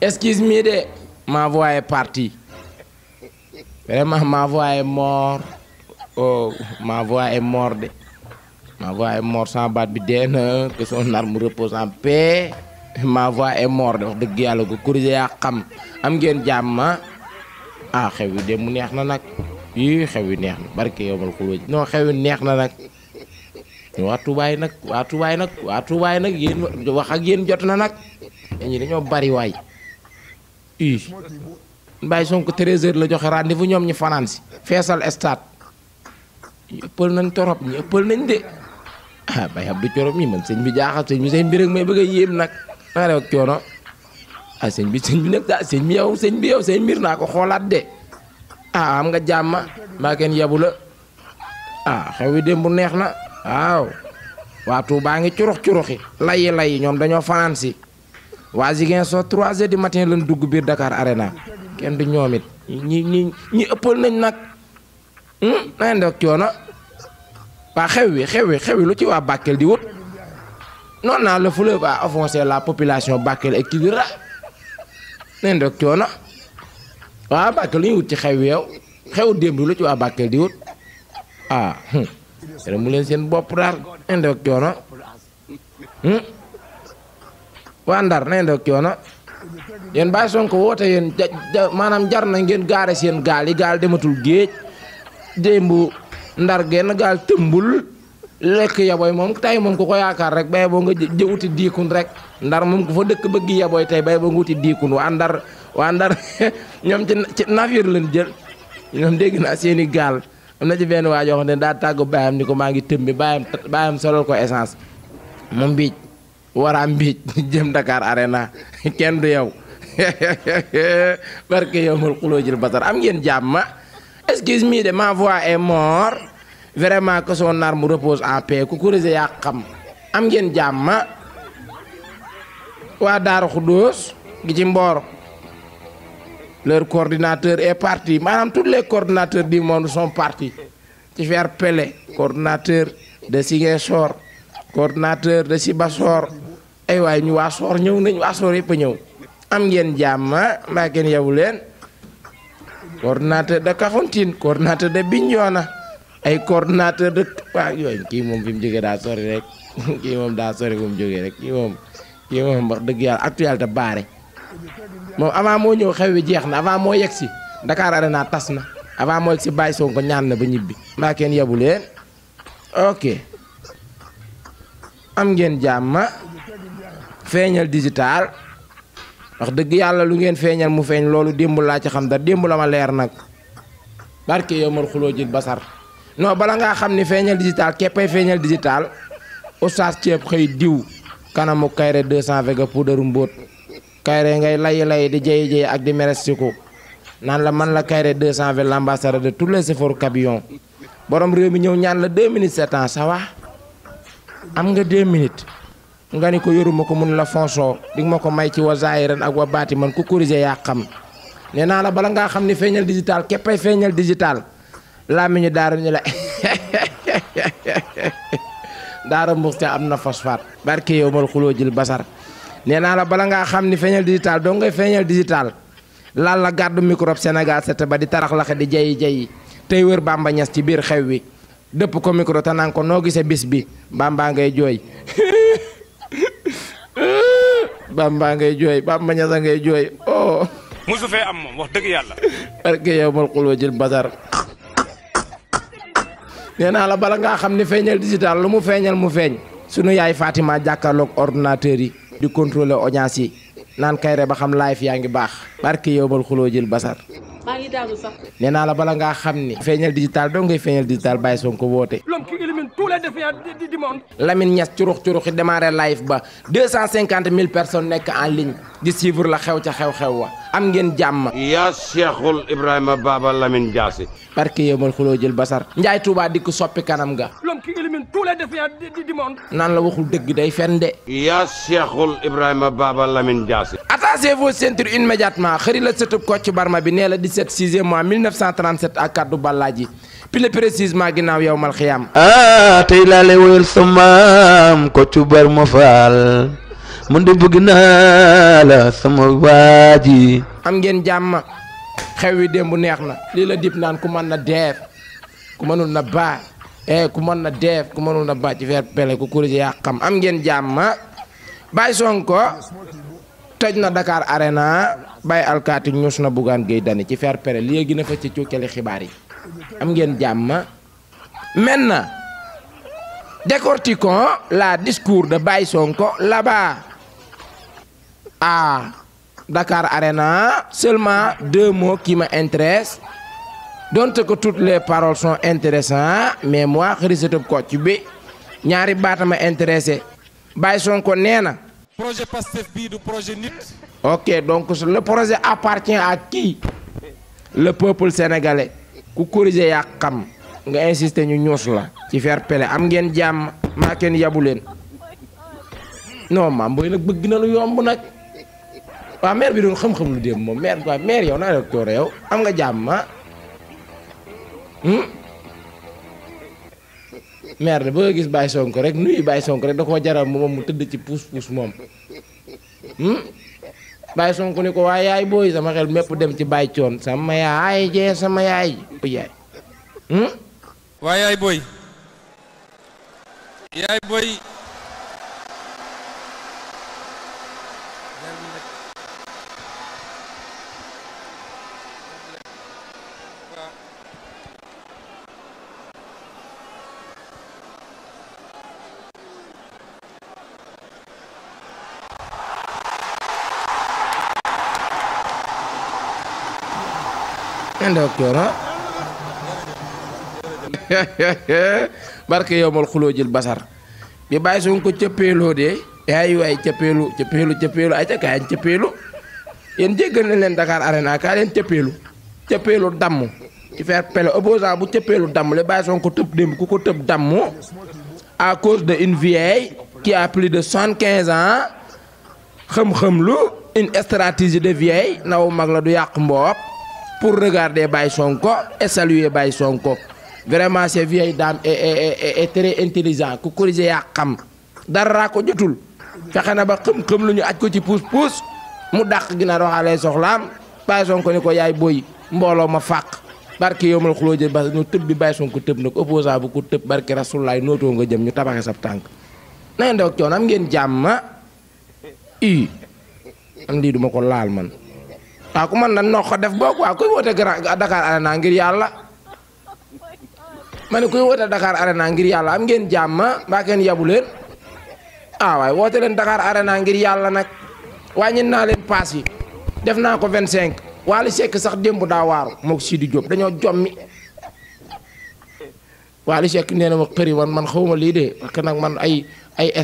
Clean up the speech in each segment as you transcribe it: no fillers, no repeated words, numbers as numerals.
Excuse me de, ma voix est partie. Vraiment, ma voix est morte. Oh, ma voix est morte. Ma voix est morte sans baat bi dee na, que son âme repose en paix. Ma voix est morte wax dëgg yàlla ko corrigé yaa xam. Am ngeen jàmm ah xew wi de mu neex na nag. Ii xew wi neex na barke yow mal xuloo ji non xew wi neex na nag. waa Tuubaay nag yéen wax ak yéen jot na nag. ñi dañoo bari waay. Mbaye Sonko 13h la joxe rendez-vous ñoom ñu fanaan si feesal stade ñu ëppal nañ torop ñu ëppal nañ de ah Baye Abdou Corop mi man sëñ bi jaaxal sëñ bi seen mbir ak may bëgg a yéem nag naa rew ak coono ah sëñ bi nag daa sëñ bi yow seen mbir naa ko xoolaat de ah am nga jàmm mbaa kenn yabu la ah xew wi démb neex na waaw waa Touba ngi curuxi layi ñoom dañoo fanaan si waa Ziguinchor 3h du matin lañ dugg biir Dakar Arena kenn du ñoom it ñi ëppal nañ nag nañ def coono waa xew wi lu ci waa Bakel di wut non naa le fleuve a offensé la population Bakel et Kidira nañ def coono waa Bakel lu ñu wut ci xew wi yow xew démb lu ci waa Bakel di wut ah tere mu leen seen bopp daal nañ def coono waa Ndar nañ def coono yéen Baye Sonko woote yéen maanaam jar na ngeen gaare seen gaal yi gaal dematul géej démb Ndar genn gaal tëmbul lekk yaboy moom tey moom ku ko yaakaar rek bay boo nga wuti diikun rek Ndar moom ku fa dëkk bëgg yaboy tey bay boo nga wuti diikun waa Ndar ñoom ci navire lañ jël ñoom dégg naa seeni gaal am na ci benn waa joo xam ne daa tàggu baayam ni ko maa ngi tëmbi baayam solal ko essence moom mbiij waraa mbiij jëm Dakar Arena kenn du yow barke yow mal xuloo jël basar am ngeen jàmm excuse me de ma voix est morte vraiment que son âme repose en paix ku corrigé yaa xam am ngeen jàmm waa Daaru Xuddoos gi ci Mboor leur coordinateur est parti maanaam tous les coordinateurs du monde sont partis ci faire Pelé coordinateur de Ziguinchor coordinateur de Sibassor ay waay ñu waa Soor ñëw nañ waa Soor yëpp a ñëw am ngeen jàmm mbaa kenn yabu leen coordinateur de Kafountine coordinateur de Bignona ay coordinateur de waa yooyu kii moom fi mu jógee daa sori rek kii moom daa sori fu mu jógee rek kii moom wax dëgg yàlla actualité baare moom avant moo ñëw xew wi jeex na avant moo yegg si Dakar Arena tas na avant moo yegg si Baye Sonko ñaan na ba ñibbi mbaa kenn yabu leen ok am ngeen jàmm feeñal digital wax dëgg yàlla lu ngeen feeñal mu feeñ loolu démb laa ci xam da démb la ma leer nag barke yow mar xuloo jël basar non bala ngaa xam ni feeñal digital képpay feeñal digital oustaz ceeb xëy diw kanamu Kayre 200 vega puudaru mbóot Kayre ngay lay di jey ak di merestiku naan la man la Kayre 200 vega l'ambassadeur de tous les efforts cabillons borom réew mi ñëw ñaan la 2 minutes 7 ans ça va am nga 2 minutes nga ni ko yoruma ko mun la fonçon di ma ko may ci wa zaahiran ak wa baati man ku corrigé yaa xam nee naa la bala ngaa xam ni feeñal digital képpay feeñal digital làmmiñu daara ñu la daara mbuux ca am na phosphate barke yow mal xuloo jël basar nee naa la bala ngaa xam ni feeñal digital doo ngay feeñal digital laal la gàddu microbe Sénégal set ba di tarax laxe di jayi tey wër Bamba Ñas ci biir xew wi dëpp ko micro te naan ko noo gisee bis bi Bamba ngay jooy Bamba ngay jooy Bamba Ñas ngay jooy oh musu fee am moom wax dëgg yàlla barke yow mal xuloo jël basar nee naa la bala ngaa xam ni feeñal digital lu mu feeñal mu feeñ sunu yaay Fatima jàkkaarloog ordinateur yi di contrôler audience yi naan Kayre ba xam live yaa ngi baax barke yow mal xuloo jël basar maa ngi daanu sax. nee naa la bala ngaa xam ni feeñal digital doo ngay feeñal digital Baye Sonko woote. l'homme qui élimine tous les défiants du monde. Lamine Niass curuxi démarré live ba 250 000 personnes nekk en ligne di suivre la xew ca xew-xew wa am ngeen jàmm. yaa Cheikhul Ibrahima Baba Lamine Diassi. barke yow mal xuloo jël basar. Njaay Touba dikk soppi kanam ga. l'homme qui élimine tous les défiants du monde. naan la waxul dëgg day fen de. yaa Cheikhul Ibrahima Baba Lamine Diassi. attachez vos ceintures immédiatement xëri la sëtub Kocc Barma bi nee la 17 6e mois 1937 ak kaddu Ballaaji pile précisément ginnaaw yow mal xiyaam. tey laa lay woyal sa maam Kocc Barma Faal man de bëgg naa la sama waa ji. am ngeen jàmm xew wi démb neex na lii la dip naan ku mën na deef ku mënul na baa ku mën na deef ku mënul na baa ci fair play ku corrigé yaa xam am ngeen jàmm Baye Sonko toj na Dakar Arena Baye Alkaati ñus na Bougane Gueye Dany ci fair play léegi na fa ci cukkali xibaar yi am ngeen jàmm maintenant décortiquons la discours de Baye Sonko là-bas à Dakar Arena. Seulement 2 mots qui m'intéressent, dont que toutes les paroles sont intéressantes, mais moi xërisatub Kocc bi ñaari baata ma intéressé. Baye Sonko nee na projet Pastef bii du projet nit. ok donc le projet appartient à qui? Le peuple sénégalais. ku corriger yaa xam nga insister ñu ñuus la ci fair play am ngeen jàmm maa kenn yabu leen non maam booy nag bëgg na lu yomb nag waaw maire bi doon xam-xam lu dem moom maire waaw maire yow naa la toore yow am nga jàmm maire de ba nga gis Baye Sonko rek nuyu Baye Sonko rek da koo jaral moom mu tëdd ci puus-puus moom Baye Sonko ni ko waaye yaay booy sama xel mépp dem ci Baye Coon sama yaay jee sama yaay yaay waa yaay booy yaay booy docteur barke yow mal xuloo jël basar bi Baye Sonko cëppeeloo de yaay waay cëppeelu ay ca kaay cëppeelu yéen jéggal nañ leen Dakar Arena kaa leen cëppeelu damm ci faire pele opposant bu cëppeelu damm le Baye Sonko tëb démb ku ko tëb damm à cause de une vieille qui a plus de 75 ans xam-xam lu une stratégie de vieille naw mag la du yàq mboop pour regarder Baye Sonko et saluer Baye Sonko. Vraiment ces vieilles dames est très intelligent ku corriger yaa xam dara ko jotul fexe na ba xam-xam lu ñu aj ko ci puus-puus mu dàq ginaar waxaale soxlaam Baye Sonko ni ko yaay boy mbooloo ma fàq barke yow mal xuloo jël ba ñu tëb bi Baye Sonko tëb nag opposant bu ko tëb barke rasulaay nootoo nga jëm ñu tabaxe sab tànk na ngeen doog coon am ngeen jàmm am lii duma ko laal man waaw ku man na noq ko def boog waaw kuy woote Dakar Arena ngir yàlla ma ne kuy woote Dakar Arena ngir yàlla am ngeen jàmm mbaa kenn yabu leen waaye woote leen Dakar Arena ngir yàlla nag wàññi naa leen paas yi def naa ko 25 Wally Seck sax démb daa waaru mook Sidi Diop dañoo jommi Wally Seck nee na ma xëri man xawma lii de parce que nag man ay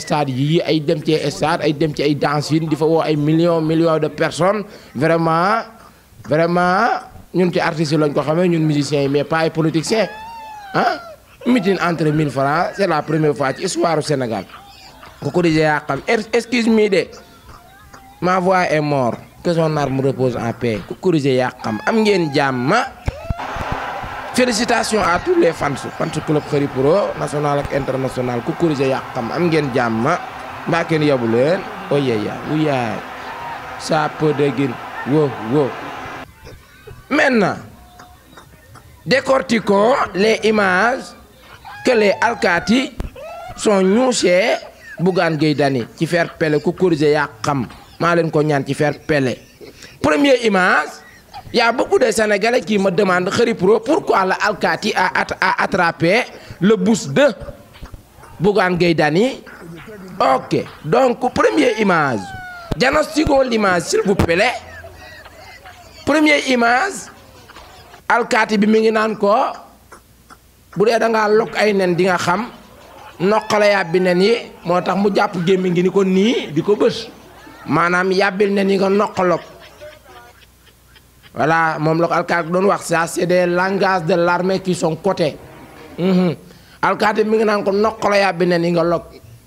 stade yi ay dem ci stade ay dem ci ay danse yi di fa woo ay millions de personnes vraiment ñun ci artistes yi lañ ko xamee ñun musiciens yi mais pas ay politiciens meeting entre 1000 francs c'est la première fois ci histoire du Sénégal ku ko dijee yaa xam excuse me de ma voix est morte que son âme repose en paix ku ko dijee yaa xam am ngeen jàmm félicitations à tous les fans club Khary Pro national ak international ku corrigé yaa xam am ngeen jàmm mbaa kenn yabu leen oyeya wuyaay ça peut dégin wo maintenant décortiquons les images que les alkaati sont ñuusee Bougane Gueye Dany ci fair play ku corrigé yaa xam maa leen ko ñaan ci fair play première image. Il y a beaucoup de Sénégalais qui me demandent Khary Pro pourquoi la Alkaati a attrapé le bus de Bougane Gueye Dany. Ok, donc première image. Diagnostiquons l'image s'il vous plaît. Première image. Alkaati bi mi ngi naan ko bu dee da ngaa lokk ay nen di nga xam noqale yàbbi nen yi moo tax mu jàpp gémmi ngi ni ko nii di ko bës maanaam yàbbil nen yi nga noqalok. Voilà moom la ko alkaati doon wax ça c'est des langages de l'armée qui sont cotés alkaati mi ngi naan ko noq la yàbbi nen yi nga log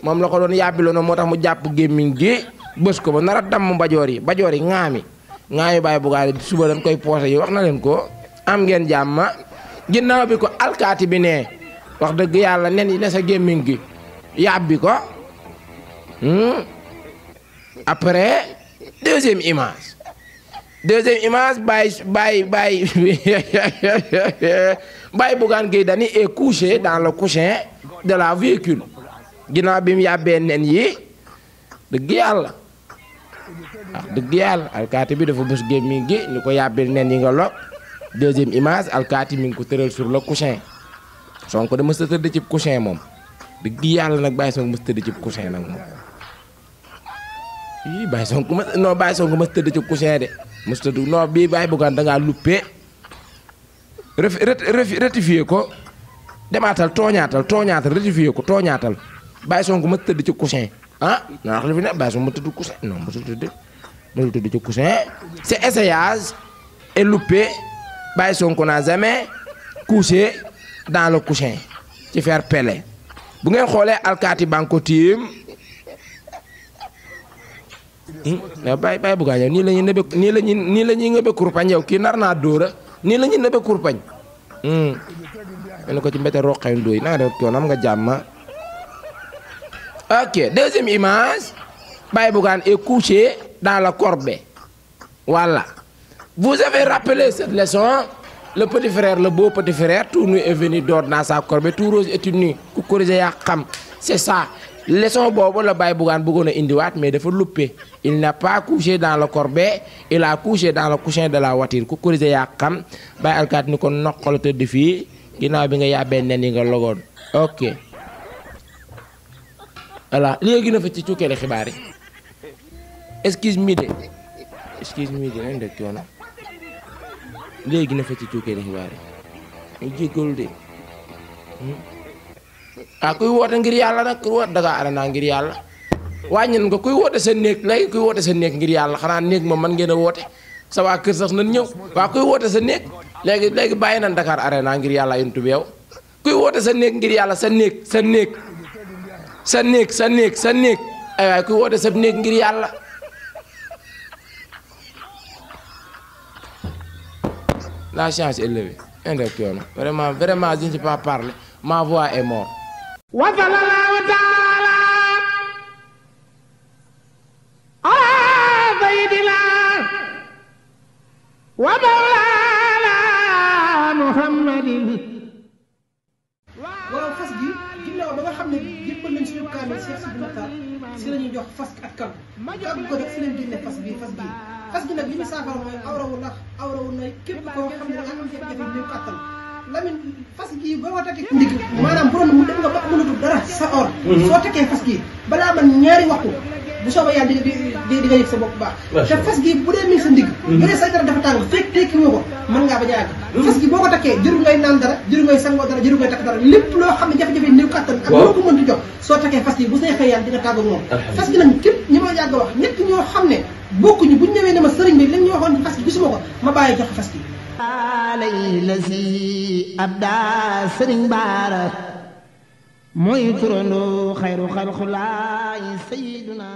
moom la ko doon yàbbiloo moo tax mu jàpp gémmiñ gi bës ko ba nar a damm bajoor yi ŋaami Baye Bougane suba dañ koy poosé yi wax na leen ko am ngeen jàmm ginnaaw bi ko alkaati bi ne wax dëgg yàlla nen yi ne sa gémmiñ gi yàbbi ko après deuxième image Baye Bougane Gueye Dany est couché dans le coussin de la véhicule ginnaaw bi mu yàbbee nen yi dëgg yàlla alkaati bi dafa bës gémmiñ gi ni ko yàbbil nen yi nga log deuxième image alkaati mi ngi ko tëral sur le coussin Sonko da mës a tëdd ci coussin moom dëgg yàlla nag Baye Sonko mës tëdd ci coussin nag moom ii Baye Sonko mës tëdd ci coussin de mës tëdd non bii Baye Bougane da ngaa luppee rectifier ko demaatal tooñaatal rectifier ko tooñaatal Baye Sonko mës tëdd ci coussin ah naa wax li fi ne Baye Sonko mës tëdd coussin non mësul tëdd ci coussin c'est essayage et loupé Baye Sonko n'a jamais couché dans le coussin ci faire pele bu ngeen xoolee alkaati banko tiim Baye Bougane yow nii la ñuy ngëbe kurpañ yow kii nar naa dóora nii la ñuy nëbe kurpañ mel ko ci mbete roqay ndóoy na nga def ko nam nga jàmm ok deuxième image Baye Bougane est couché dans la corbeille voilà vous avez rappelé cette leçon le petit frère le beau petit frère tout nu est venu d'ordre dans sa corbeille tout rose est nu ku corrigé yaa xam c'est ça leçon boobu la Baye Bougane bëggoon a indiwaat mais dafa loupé il n'a pas couché dans le corbeille il a couché dans le coussin de la voiture ku corrigé yaa xam Baye alkaat ni ko noqal tëdd fii ginnaaw bi nga yàbbee nen yi nga logoon ok voilà léegi na fa ci cukkeele xibaar yi excuse me de nañ def coono léegi na fa ci cukkeele xibaar yi ñu jéggalu de kuy woote ngir yàlla nag kuy woote Dakar Arena ngir yàlla wàññi nga kuy woote sa néeg léegi kuy woote sa néeg ngir yàlla xanaa néeg moom man ngeen a woote sa waa kër sax nan ñëw waa kuy woote sa néeg léegi bàyyi nañ Dakar Arena ngir yàlla yuntu bi yow kuy woote sa néeg ngir yàlla sa néeg ay waay kuy woote sa néeg ngir yàlla la chance est levée vraiment je ne sais pas parler ma voix est morte. wa sallallahu taala ala sayyidina wa mawlana muhammadin. waaw fas gi ginnaaw ba nga xam ne yëppal nañ suñu kaamil Cheikh Sidi Mokhtar si la ñuy jox fas ak kan ko def si leen génne fas gi nag li ñu saafara mooy awrawu na képp koo xam ne am jafe-jafe néew kàttan Lamine fas gi boo ko takkee ndig maanaam bu doon mu dem nga ba mënatul dara sa or soo takkee fas gi balaa man ñaari waxtu bu soobee yàlla di nga yëg sa bopp baax te fas gi bu dee mi ngi sa ndig bu dee say dara dafa tàng fekk tekki woo ko mën ngaa ba jaag fas gi boo ko takkee jëru ngay naan dara jëru ngay sangoo dara jëru ngay takk dara lépp loo xam ne jafe-jafe néew kàttan ak loo ko mën di jox soo takkee fas gi bu seexee yàlla di nga tàggu moom fas gi nag képp ñi ma yàgg wax ñett ñoo xam ne bokkuñu buñ ñëwee ne ma sëriñ bi lañ ñu waxoon fas gi gisuma ko ma bàyyi jox fas gi alay la si abda sëriñ baara mooy turandoo xayru xalxulaay sayyiduna